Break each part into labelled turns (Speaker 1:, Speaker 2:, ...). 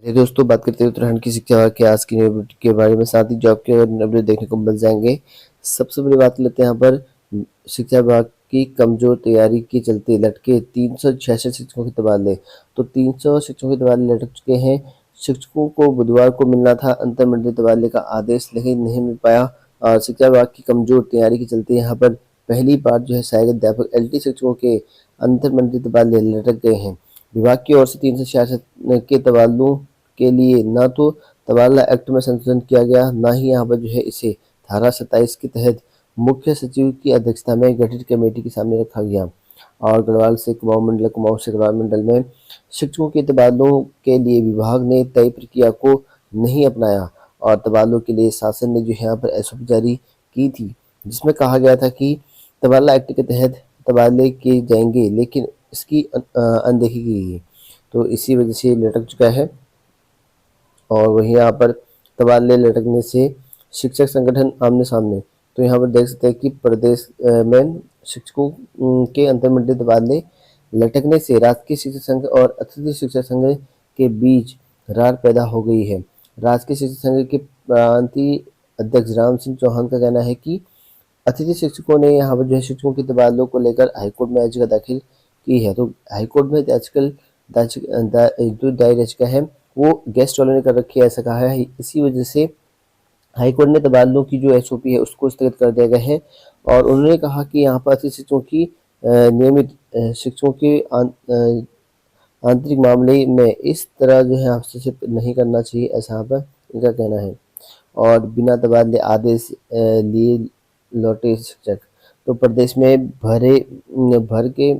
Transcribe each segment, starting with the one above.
Speaker 1: दोस्तों, बात करते हैं उत्तराखंड की शिक्षा विभाग की आज की न्यू अपडेट के बारे में। साथ ही जॉब के अपडेट देखने को मिल जाएंगे। सबसे बड़ी बात लेते हैं यहाँ पर शिक्षा विभाग की कमजोर तैयारी के चलते लटके 366 शिक्षकों के तबादले। तो 300 शिक्षकों के तबादले लटक चुके हैं। शिक्षकों को बुधवार को मिलना था अंतर मंडलीय तबादले का आदेश, लेकिन नहीं मिल पाया। और शिक्षा विभाग की कमजोर तैयारी के चलते यहाँ पर पहली बार सहायक अध्यापक LT शिक्षकों के अंतर मंडलीय तबादले लटक गए हैं। विभाग की ओर से 366 के तबादलों के लिए न तो तबादला एक्ट में संशोधन किया गया, न ही यहाँ पर इसे धारा 27 के तहत मुख्य सचिव की अध्यक्षता में गठित कमेटी के सामने रखा गया। और गढ़वाल से कुमाऊं मंडल, कुमाऊं से गढ़वाल मंडल में शिक्षकों के तबादलों के लिए विभाग ने तय प्रक्रिया को नहीं अपनाया और तबादलों के लिए शासन ने यहाँ पर SOP जारी की थी, जिसमें कहा गया था कि तबादला एक्ट के तहत तबादले किए जाएंगे, लेकिन इसकी अनदेखी की गई। तो इसी वजह से लटक चुका है। और वहीं यहाँ पर तबादले लटकने से शिक्षक संगठन आमने सामने। तो यहाँ पर देख सकते हैं कि प्रदेश में शिक्षकों के अंतर्मंडलीय तबादले लटकने से राजकीय शिक्षक संघ और अतिथि शिक्षक संघ के बीच रार पैदा हो गई है। राजकीय शिक्षक संघ के प्रांतीय अध्यक्ष राम सिंह चौहान का कहना है कि अतिथि शिक्षकों ने यहाँ पर शिक्षकों के तबादलों को लेकर हाईकोर्ट में याचिका दाखिल की है। तो हाईकोर्ट में जो दायर याचिका है वो गेस्ट वालों ने कर रखी है, ऐसा कहा है। इसी वजह से हाईकोर्ट ने तबादलों की जो SOP है उसको स्थगित कर दिया गया है। और उन्होंने कहा कि यहाँ पर अतिथि शिक्षकों की नियमित शिक्षकों के आंतरिक मामले में इस तरह हस्तक्षेप नहीं करना चाहिए, ऐसा यहाँ पर इनका कहना है। और बिना तबादले आदेश लिए लौटे शिक्षक। तो प्रदेश में भर के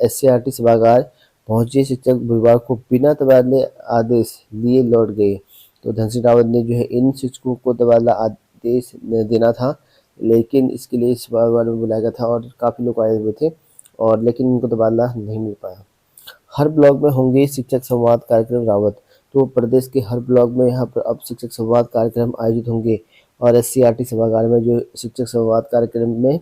Speaker 1: SCRT सभागार पहुंचे शिक्षक बुधवार को बिना तबादले आदेश लिए लौट गए। तो धन सिंह रावत ने इन शिक्षकों को तबादला आदेश देना था, लेकिन इसके लिए सभागार में बुलाया गया था और काफ़ी लोग आए हुए थे, और लेकिन इनको तबादला नहीं मिल पाया। हर ब्लॉक में होंगे शिक्षक संवाद कार्यक्रम रावत। तो प्रदेश के हर ब्लॉक में यहाँ पर अब शिक्षक संवाद कार्यक्रम आयोजित होंगे। और SCRT सभागार में शिक्षक संवाद कार्यक्रम में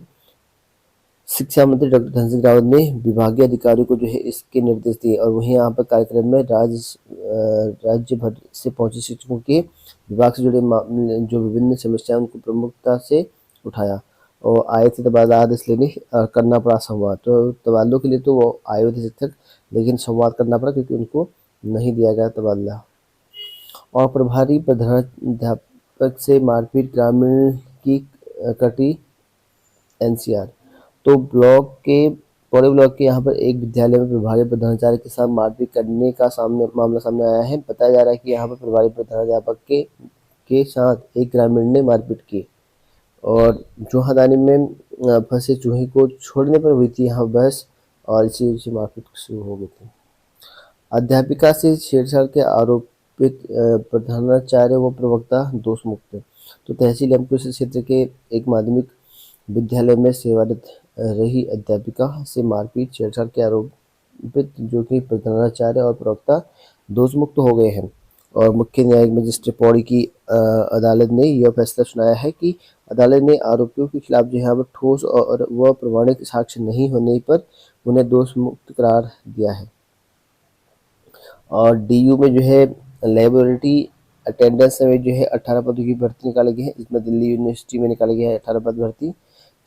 Speaker 1: शिक्षा मंत्री डॉक्टर धन सिंह रावत ने विभागीय अधिकारियों को इसके निर्देश दिए। और वहीं यहाँ पर कार्यक्रम में राज्य भर से पहुंचे शिक्षकों के विभाग से जुड़े जो विभिन्न समस्याएं उनको प्रमुखता से उठाया और आए थे तबादला आदेश लेने। करना पड़ा संवाद। तो तबादलों के लिए तो वो आए हुए थे शिक्षक, लेकिन संवाद करना पड़ा क्योंकि उनको नहीं दिया गया तबादला। और प्रभारी प्रधानाध्यापक से मारपीट, ग्रामीण की कटी NCR। तो पौड़े ब्लॉक के यहाँ पर एक विद्यालय में प्रभारी प्रधानाचार्य के साथ मारपीट करने का मामला सामने आया है। बताया जा रहा है कि यहाँ पर प्रभारी प्रधानाध्यापक के साथ एक ग्रामीण ने मारपीट की और चूहादानी में फंसे चूहे को छोड़ने पर हुई थी यहाँ बहस, और इसी से मारपीट शुरू हो गई थी। अध्यापिका से छेड़छाड़ के आरोपित प्रधानाचार्य व प्रवक्ता दोष मुक्त। तो तहसील एमपी क्षेत्र के एक माध्यमिक विद्यालय में सेवारत रही अध्यापिका से मारपीट छेड़छाड़ के आरोपित जो कि प्रधानाचार्य और प्रवक्ता दोष मुक्त हो गए हैं। और मुख्य न्यायिक मजिस्ट्रेट पौड़ी की अदालत ने यह फैसला सुनाया है कि अदालत ने आरोपियों के खिलाफ यहाँ पर ठोस और व प्रमाणिक साक्ष्य नहीं होने पर उन्हें दोष मुक्त करार दिया है। और DU में लेबोरेटरी अटेंडेंस में 18 पदों की भर्ती निकाली गई है। इसमें दिल्ली यूनिवर्सिटी में निकाली गई है 18 पद भर्ती।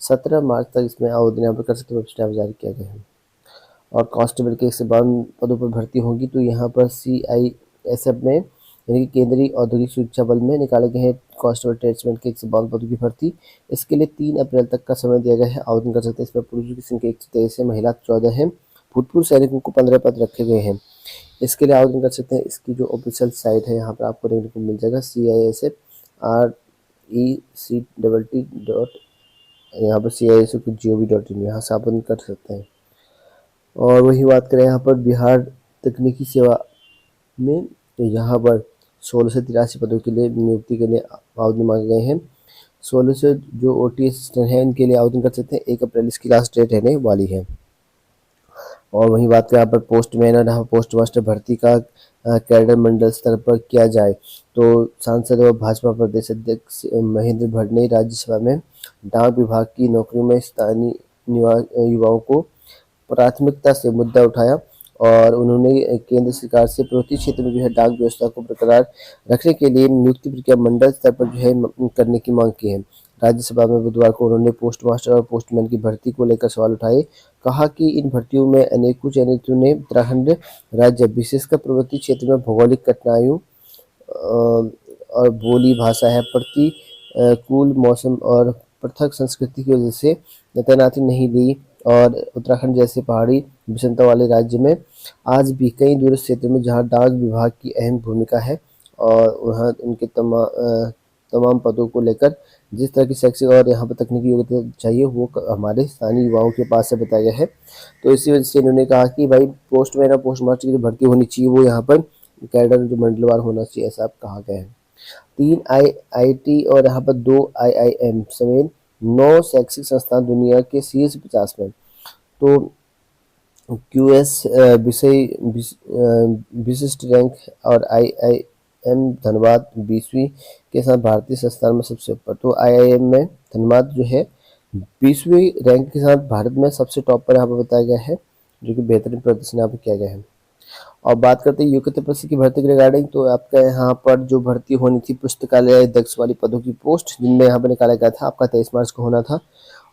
Speaker 1: 17 मार्च तक इसमें आवेदन यहाँ पर कर सकते, वेबसाइट जारी किया गया है। और कांस्टेबल के 152 पदों पर भर्ती होगी। तो यहाँ पर CISF में यानी कि केंद्रीय औद्योगिक सुरक्षा बल में निकाले गए हैं कांस्टेबल ट्रेड्समैन के 152 पदों की भर्ती। इसके लिए 3 अप्रैल तक का समय दिया गया है, आवेदन कर सकते हैं। इसमें पुरुषों की संख्या 123 है, महिला 14 है। भूतपूर्व सैनिकों को 15 पद रखे गए हैं। इसके लिए आवेदन कर सकते हैं। इसकी जो ऑफिशियल साइट है यहाँ पर आपको देखने को मिल जाएगा, CISFRECTT. यहाँ पर CISF.gov.in, यहाँ से आवेदन कर सकते हैं। और वही बात करें यहाँ पर बिहार तकनीकी सेवा में, तो यहाँ पर 1683 पदों के लिए नियुक्ति के लिए आवेदन मांगे गए हैं। 1600 जो OT असिस्टेंट है इनके लिए आवेदन कर सकते हैं। 1 अप्रैल इसकी लास्ट डेट रहने वाली है। और वही बात करें यहाँ पर पोस्टमैन और यहाँ पोस्ट मास्टर भर्ती का कैडर मंडल स्तर पर किया जाए। तो सांसद व भाजपा प्रदेश अध्यक्ष महेंद्र भट्ट ने राज्यसभा में डाक विभाग की नौकरियों में स्थानीय युवाओं को प्राथमिकता से मुद्दा उठाया और उन्होंने केंद्र सरकार से प्रवृत्ति क्षेत्र में जो है डाक व्यवस्था को बरकरार रखने के लिए नियुक्ति प्रक्रिया मंडल स्तर पर जो है करने की मांग की है। राज्यसभा में बुधवार को उन्होंने पोस्ट मास्टर और पोस्टमैन की भर्ती को लेकर सवाल उठाए। कहा कि इन भर्तियों में अनेकों चयनितों ने उत्तराखंड राज्य विशेषकर पर्वतीय क्षेत्र में भौगोलिक कठिनाइयों और बोली भाषा है प्रतिकूल मौसम और पृथक संस्कृति की वजह से तैनाती नहीं दी। और उत्तराखंड जैसे पहाड़ी विषमता वाले राज्य में आज भी कई दूरस्थ क्षेत्र में जहां डाक विभाग की अहम भूमिका है और वहां उनके तमाम पदों को लेकर जिस तरह की शैक्षिक और यहाँ पर तकनीकी योग्यता चाहिए वो हमारे स्थानीय युवाओं के पास से बताया गया है। तो इसी वजह से इन्होंने कहा कि भाई पोस्टमैन और पोस्ट मास्टर की जो भर्ती होनी चाहिए वो यहाँ पर कैडर जो मंडलवार होना चाहिए, ऐसा कहा गया है। 3 आईआईटी और यहाँ पर 2 आईआईएम समेत 9 शैक्षिक संस्थान दुनिया के शीर्ष 50 में। तो क्यूएस विशिष्ट रैंक और आईआईएम धनबाद 20वीं के साथ भारतीय संस्थान में सबसे ऊपर। तो आईआईएम में धनबाद जो है 20वीं रैंक के साथ भारत में सबसे टॉप पर यहाँ पर बताया गया है, जो कि बेहतरीन प्रदर्शन यहाँ पर किया गया है। और बात करते हैं योग्यता परीक्षा की भर्ती के रिगार्डिंग, तो आपका यहाँ पर जो भर्ती होनी थी पुस्तकालय अध्यक्ष वाली पदों की पोस्ट जिनमें यहाँ पर निकाला गया था, आपका 23 मार्च को होना था,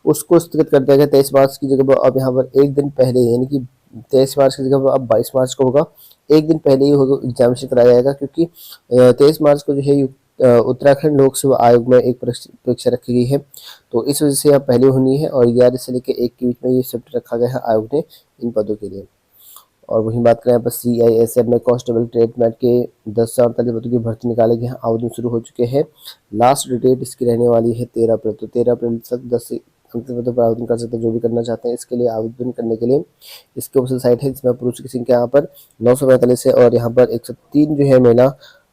Speaker 1: उसको स्थगित कर दिया गया 23 मार्च की जगह पर अब यहाँ पर एक दिन पहले यानी कि 23 मार्च की जगह पर अब 22 मार्च को होगा। एक दिन पहले ही होगा एग्जामिनेशन कराया जाएगा, क्योंकि 23 मार्च को जो है उत्तराखंड लोक सेवा आयोग में एक परीक्षा रखी गई है, तो इस वजह से यहाँ पहले होनी है और 11 से लेकर 1 के बीच में ये शिफ्ट रखा गया है आयोग ने इन पदों के लिए। और वहीं बात करें यहाँ पर CISF में कांस्टेबल ट्रेडमेट के 10 से 48 पदों की भर्ती निकाले गए हैं, आवेदन शुरू हो चुके हैं। लास्ट डेट इसकी रहने वाली है 13 अप्रैल, तो 13 अप्रैल तक 10 से 38 पदों पर आवेदन कर सकते हैं जो भी करना चाहते हैं। इसके लिए आवेदन करने के लिए इसके ऑफिशियल साइट है जिसमें पुरुष की संख्या यहाँ पर 945 है और यहाँ पर 103 जो है महिला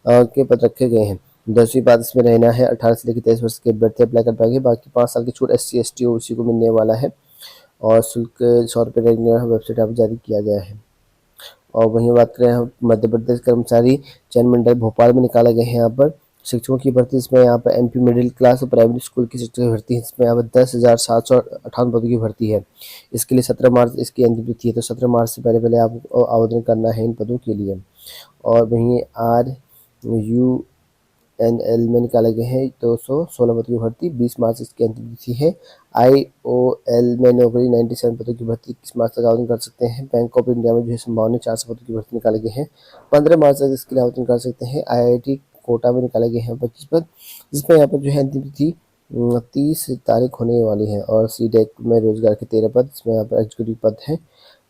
Speaker 1: के पद रखे गए हैं। 10वीं बात इसमें रहना है 18 से लेकर 23 वर्ष के अभ्यर्थी अप्लाई कर पाएंगे। बाकी 5 साल की छूट SC ST OBC को मिलने वाला है और शुल्क 100 रुपये वेबसाइट पर जारी किया गया है। और वहीं बात करें हम मध्य प्रदेश कर्मचारी चयन मंडल भोपाल में निकाला गया है यहाँ पर शिक्षकों की भर्ती, इसमें यहाँ पर MP मिडिल क्लास और प्राइमरी स्कूल की शिक्षक की भर्ती है, इसमें यहाँ पर 10,758 पदों की भर्ती है। इसके लिए 17 मार्च इसकी अंतिम तिथि है, तो 17 मार्च से पहले आपको आवेदन करना है इन पदों के लिए। और वहीं RUNL में निकाले गए हैं 216 पदों की भर्ती, 20 मार्च इसकी अंतिम तिथि है। IOL में नौकरी 97 पदों की भर्ती 21 मार्च तक आवेदन कर सकते हैं। बैंक ऑफ इंडिया में जो है संभावना 400 पदों की भर्ती निकाले गए हैं, 15 मार्च तक इसके लिए आवेदन कर सकते हैं। IIT कोटा में निकाले गए हैं 25 पद, जिसमें यहाँ पर जो है अंतिम तिथि 30 तारीख होने वाली है। और CDEC में रोजगार के 13 पद, इसमें यहाँ पर एग्जीक्यूटिव पद है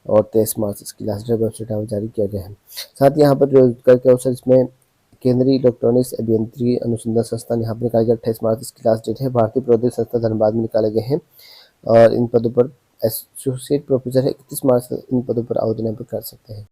Speaker 1: और 23 मार्च इसकी लास्ट डेट वेबसाइट यहाँ जारी किया गया है। साथ ही यहाँ पर रोजगार के अवसर इसमें केंद्रीय इलेक्ट्रॉनिक्स अभियंत्रिकी अनुसंधान संस्थान यहाँ पर निकाले गए 28 मार्च इसकी लास्ट डेट है। भारतीय प्रौद्योगिकी संस्थान धनबाद में निकाले गए हैं और इन पदों पर एसोसिएट प्रोफेसर है, 31 मार्च तक इन पदों पर आवेदन कर सकते हैं।